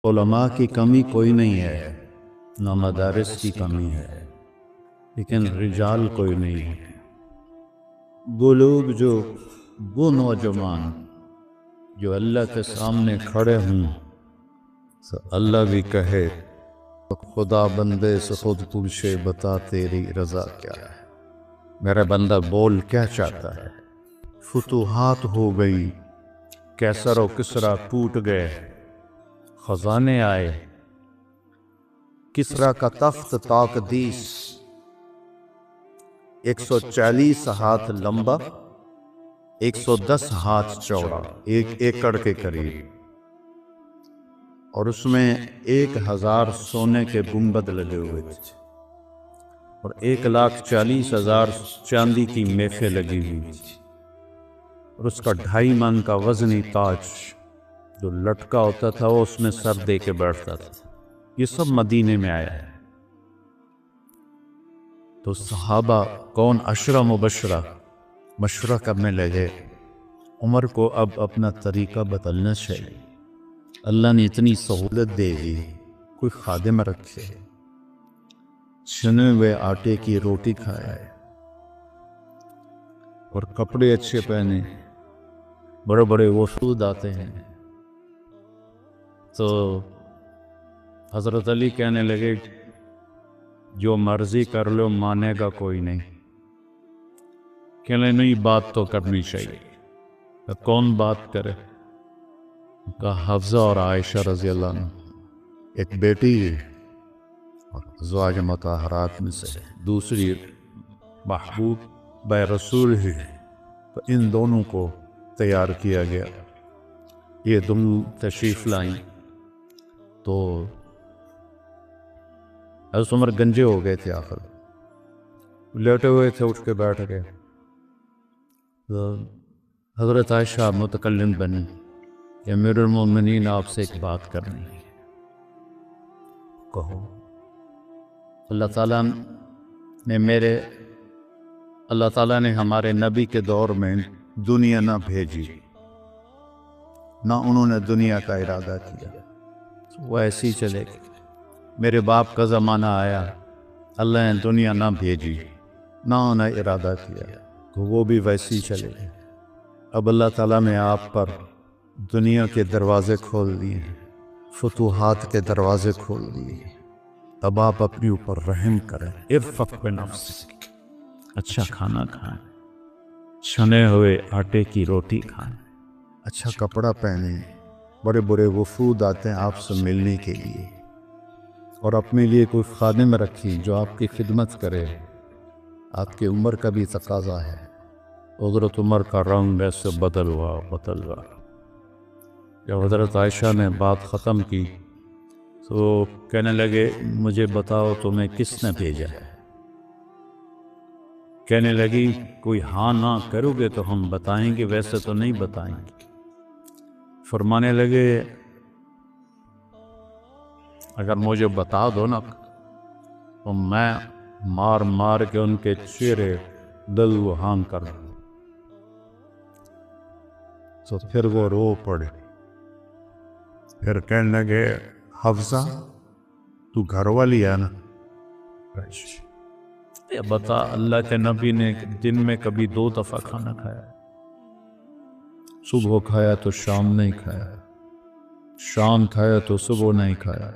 علماء کی کمی کوئی نہیں ہے، نہ مدارس کی کمی ہے، لیکن رجال کوئی نہیں ہے۔ وہ لوگ وہ نوجوان جو اللہ کے سامنے کھڑے ہوں تو اللہ بھی کہے خدا بندے سے خود پوچھے بتا تیری رضا کیا ہے، میرا بندہ بول کیا چاہتا ہے۔ فتوحات ہو گئی، کیسر و کسرا ٹوٹ گئے، خزانے آئے، کسرا کا تخت تاقدیس 140 ہاتھ لمبا، 110 ہاتھ چوڑا، 1 ایکڑ کے قریب، اور اس میں 1000 سونے کے گنبد لگے ہوئے تھے، اور 1,40,000 چاندی کی میخیں لگی ہوئی تھی، اور اس کا 2.5 من کا وزنی تاج جو لٹکا ہوتا تھا وہ اس میں سر دے کے بیٹھتا تھا۔ یہ سب مدینے میں آیا ہے۔ تو صحابہ کون 10 مبشرہ مشورہ کرنے لگے، عمر کو اب اپنا طریقہ بدلنا چاہیے، اللہ نے اتنی سہولت دے دی، کوئی خادم رکھے، چھنے ہوئے آٹے کی روٹی کھائے اور کپڑے اچھے پہنے، بڑے بڑے وفود آتے ہیں۔ تو حضرت علی کہنے لگے جو مرضی کر لو مانے گا کوئی نہیں، کہنے نہیں بات تو کرنی چاہیے۔ کون بات کرے؟ کہا حفصہ اور عائشہ رضی اللہ عنہ، ایک بیٹی اور ازواج مطہرات میں سے، دوسری محبوب بے رسول ہی، تو ان دونوں کو تیار کیا گیا۔ یہ دونوں تشریف لائیں تو حضرت عمر گنجے ہو گئے تھے، آخر لیٹے ہوئے تھے، اٹھ کے بیٹھ گئے۔ تو حضرت عائشہ متکلم بنی کہ امیر المومنین آپ سے ایک بات کرنی ہے، کہو۔ اللہ تعالیٰ نے ہمارے نبی کے دور میں دنیا نہ بھیجی، نہ انہوں نے دنیا کا ارادہ کیا، وہ ایسی ہی چلے گی۔ میرے باپ کا زمانہ آیا، اللہ نے دنیا نہ بھیجی، نہ انہیں ارادہ کیا، تو وہ بھی ویسی ہی چلے گی۔ اب اللہ تعالیٰ نے آپ پر دنیا کے دروازے کھول دیے، فتوحات کے دروازے کھول دیے، اب آپ اپنے اوپر رحم کریں، ارفق بنفسک، اچھا کھانا کھائیں، چھنے ہوئے آٹے کی روٹی کھائیں، اچھا کپڑا پہنیں، بڑے بڑے وفود آتے ہیں آپ سے ملنے کے لیے، اور اپنے لیے کوئی خادم رکھی جو آپ کی خدمت کرے۔ آپ کی عمر کا بھی تقاضا ہے۔ حضرت عمر کا رنگ ایسے بدل ہوا۔ جب حضرت عائشہ نے بات ختم کی تو کہنے لگے مجھے بتاؤ تمہیں کس نے بھیجا ہے؟ کہنے لگی کوئی ہاں نہ کرو گے تو ہم بتائیں گے، ویسے تو نہیں بتائیں گے۔ فرمانے لگے اگر مجھے بتا دو نا تو میں مار مار کے ان کے چہرے دلوہان کر دوں۔ تو پھر وہ رو پڑے، پھر کہنے لگے حفصہ تو گھر والی ہے نا؟ بتا اللہ کے نبی نے دن میں کبھی 2 دفعہ کھانا کھایا، صبح کھایا تو شام نہیں کھایا، شام کھایا تو صبح نہیں کھایا۔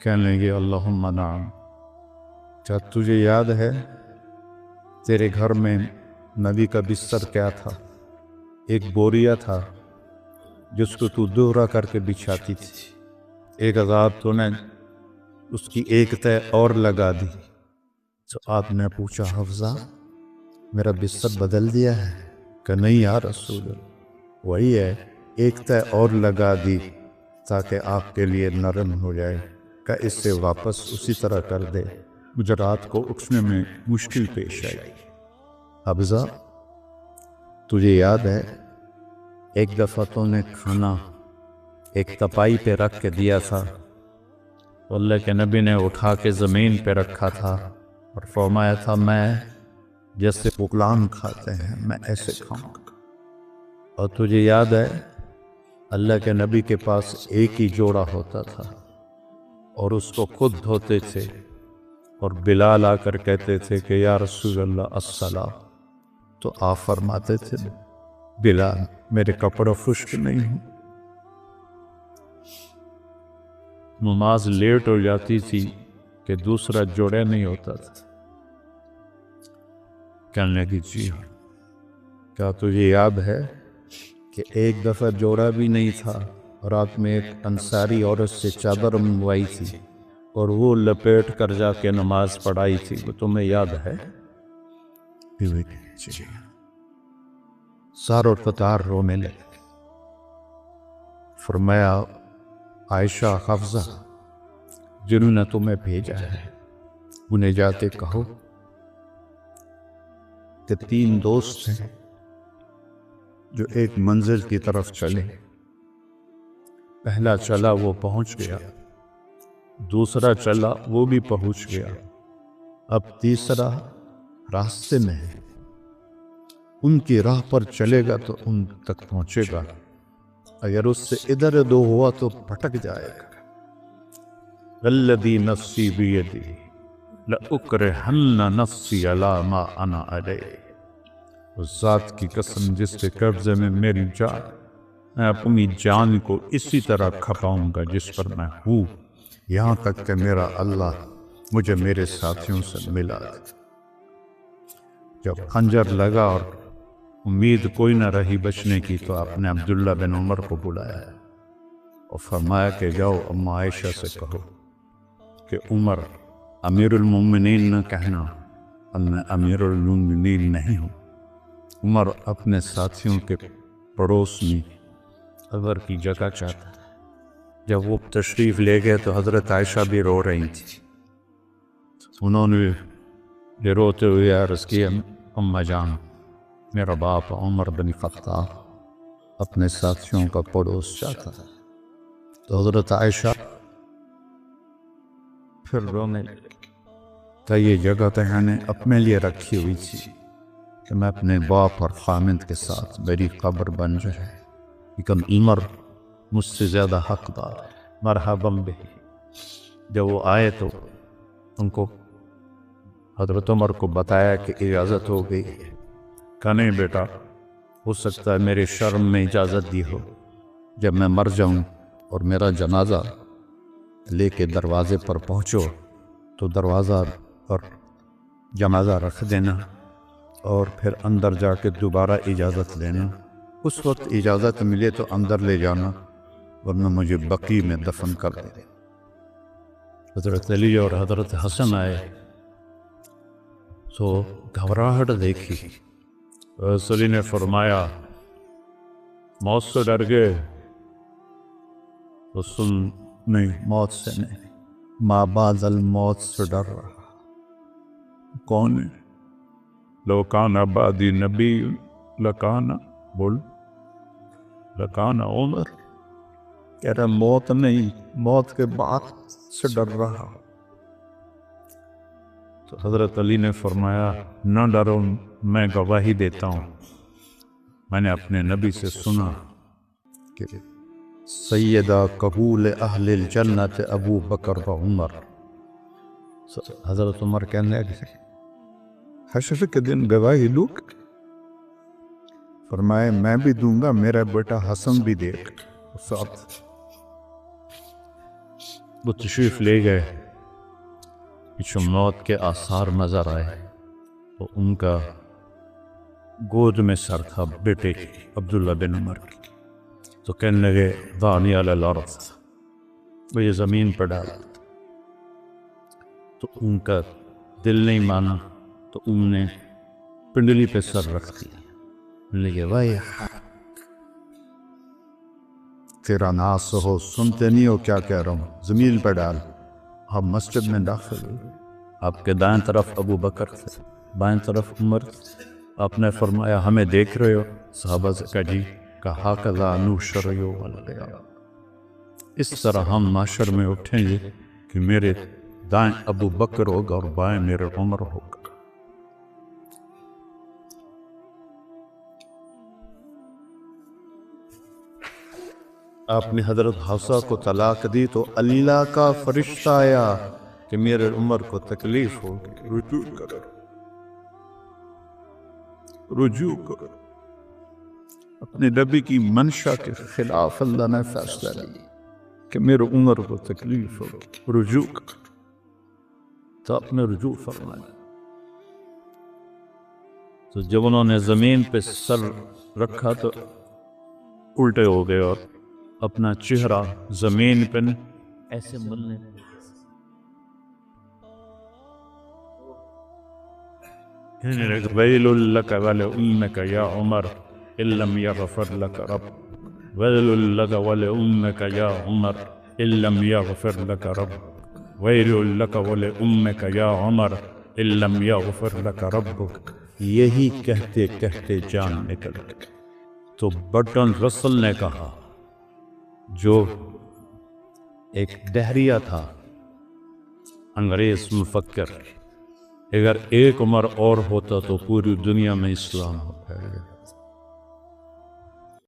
کہنے لگے اللہم نعم۔ کیا تجھے یاد ہے تیرے گھر میں نبی کا بستر کیا تھا؟ ایک بوریا تھا جس کو تو دوہرا کر کے بچھاتی تھی، 1000 تو نے اس کی ایک تہ اور لگا دی۔ تو آپ نے پوچھا حفصہ میرا بستر بدل دیا ہے؟ کہ نہیں یا رسول اللہ، وہی ہے، ایک تہ اور لگا دی تاکہ آپ کے لیے نرم ہو جائے، کہ اس سے واپس اسی طرح کر دے، مجھے رات کو اٹھنے میں مشکل پیش آئی۔ حفصہ تجھے یاد ہے ایک دفعہ تو نے کھانا ایک تپائی پہ رکھ کے دیا تھا، تو اللہ کے نبی نے اٹھا کے زمین پہ رکھا تھا اور فرمایا تھا میں جیسے بغلان کھاتے ہیں میں ایسے کھاؤں گا۔ اور تجھے یاد ہے اللہ کے نبی کے پاس ایک ہی جوڑا ہوتا تھا اور اس کو خود دھوتے تھے، اور بلال آ کر کہتے تھے کہ یا رسول اللہ الصلاۃ، تو آپ فرماتے تھے بلال میرے کپڑے خشک نہیں ہوں۔ نماز لیٹ ہو جاتی تھی کہ دوسرا جوڑے نہیں ہوتا تھا۔ کہنے لگی جی ہاں، کیا تجھے یاد ہے کہ ایک دفعہ جوڑا بھی نہیں تھا، رات میں ایک انصاری عورت سے چادر منگوائی تھی اور وہ لپیٹ کر جا کے نماز پڑھائی تھی، وہ تمہیں یاد ہے؟ جی سار و فتار رونے لگے۔ فرمایا عائشہ حفصہ جنہوں نے تمہیں بھیجا ہے انہیں جاتے کہو کہ 3 دوست ہیں جو ایک منزل کی طرف چلے، پہلا چلا وہ پہنچ گیا، دوسرا چلا وہ بھی پہنچ گیا، اب تیسرا راستے میں ہے، ان کی راہ پر چلے گا تو ان تک پہنچے گا، اگر اس سے ادھر ادھر ہوا تو بھٹک جائے گا۔ الذی نفسی بیدی لأکرہن نفسی علی ما انا علیہ، اس ذات کی قسم جس کے قبضے میں میری جان، میں اپنی جان کو اسی طرح کھپاؤں گا جس پر میں ہوں، یہاں تک کہ میرا اللہ مجھے میرے ساتھیوں سے ملا دے۔ جب خنجر لگا اور امید کوئی نہ رہی بچنے کی تو آپ نے عبداللہ بن عمر کو بلایا اور فرمایا کہ جاؤ اما عائشہ سے کہو کہ عمر امیر المومنین نہ کہنا، میں امیر المومنین نہیں ہوں۔ عمر اپنے ساتھیوں کے پڑوس میں عذر کی جگہ چاہتا ہے۔ جب وہ تشریف لے گئے تو حضرت عائشہ بھی رو رہی تھی، انہوں نے یہ روتے ہوئے عرض کیا اماں جان میرا باپ عمر بن خطاب اپنے ساتھیوں کا پڑوس چاہتا ہے۔ تو حضرت عائشہ پھر رونے لگی کہ یہ جگہ تو میں نے اپنے لیے رکھی ہوئی تھی کہ میں اپنے باپ اور خامد کے ساتھ میری قبر بن جائے، لیکن عمر مجھ سے زیادہ حقدار ہے، مرحبا بہ۔ جب وہ آئے تو ان کو حضرت عمر کو بتایا کہ اجازت ہو گئی، کہا نہیں بیٹا، ہو سکتا ہے میرے شرم میں اجازت دی ہو، جب میں مر جاؤں اور میرا جنازہ لے کے دروازے پر پہنچو تو دروازہ پر جنازہ رکھ دینا اور پھر اندر جا کے دوبارہ اجازت لینا، اس وقت اجازت ملے تو اندر لے جانا ورنہ مجھے بقیع میں دفن کر دے۔ حضرت علی اور حضرت حسن آئے تو گھبراہٹ دیکھی، حضرت علی نے فرمایا موت سے ڈر گئے؟ تو سن نہیں، موت سے نہیں، ما بعد الموت سے ڈر رہا۔ کون ہے؟ لو کان بعدی نبی لکان، بول لکان عمر، کہہ رہا موت نہیں، موت کے بعد سے ڈر رہا۔ تو حضرت علی نے فرمایا نہ ڈرو، میں گواہی دیتا ہوں، میں نے اپنے نبی سے سنا کہ سیدہ قبول اہل الجنت ابو بکر و عمر۔ حضرت عمر کہنے لگے حشر کے دن گواہی لوں؟ فرمائے میں بھی دوں گا، میرا بیٹا حسن بھی دے گا ساتھ۔ وہ تشریف لے گئے، پیچھے موت کے آثار نظر آئے تو ان کا گود میں سر تھا بیٹے عبداللہ بن عمر کی، تو کہنے لگے ضعنی علی الارض، وہ یہ زمین پر ڈالا، تو ان کا دل نہیں مانا تو ان نے پنڈلی پہ سر رکھ دیا، لگے بھائی تیرا ناس ہو، سنتے نہیں ہو کیا کہہ رہا ہوں، زمین پہ ڈال۔ آپ مسجد میں داخل ہوئے، آپ کے دائیں طرف ابو بکر تھے، بائیں طرف عمر۔ آپ نے فرمایا ہمیں دیکھ رہے ہو؟ صحابہ سے کہا جی، کہا کذا نحشر یوم القیامہ، اس طرح ہم معاشر میں اٹھیں گے کہ میرے دائیں ابو بکر ہوگا اور بائیں میرے عمر ہوگا۔ آپ نے حضرت حفصہ کو طلاق دی تو اللہ کا فرشتہ آیا کہ میرے عمر کو تکلیف ہوگی، رجوع کرو، رجوع کرو۔ اپنے نبی کی منشا کے خلاف اللہ نے فیصلہ لیا کہ میرے عمر کو تکلیف ہوگی، رجوع کرو، تو آپ نے رجوع فرمایا۔ تو جب انہوں نے زمین پہ سر رکھا تو الٹے ہو گئے اور اپنا چہرہ زمین پہ ایسے ملنے ویل لک ولأمک یا عمر ان لم یغفر لک رب، ویل لک ولأمک یا عمر ان لم یغفر لک رب، ویل لک ولأمک یا عمر ان لم یغفر لک ربک۔ یہی کہتے کہتے جان نکل گئی تو برٹن رسل نے کہا، جو ایک دہریہ تھا، انگریز مفکر، اگر ایک عمر اور ہوتا تو پوری دنیا میں اسلام ہو۔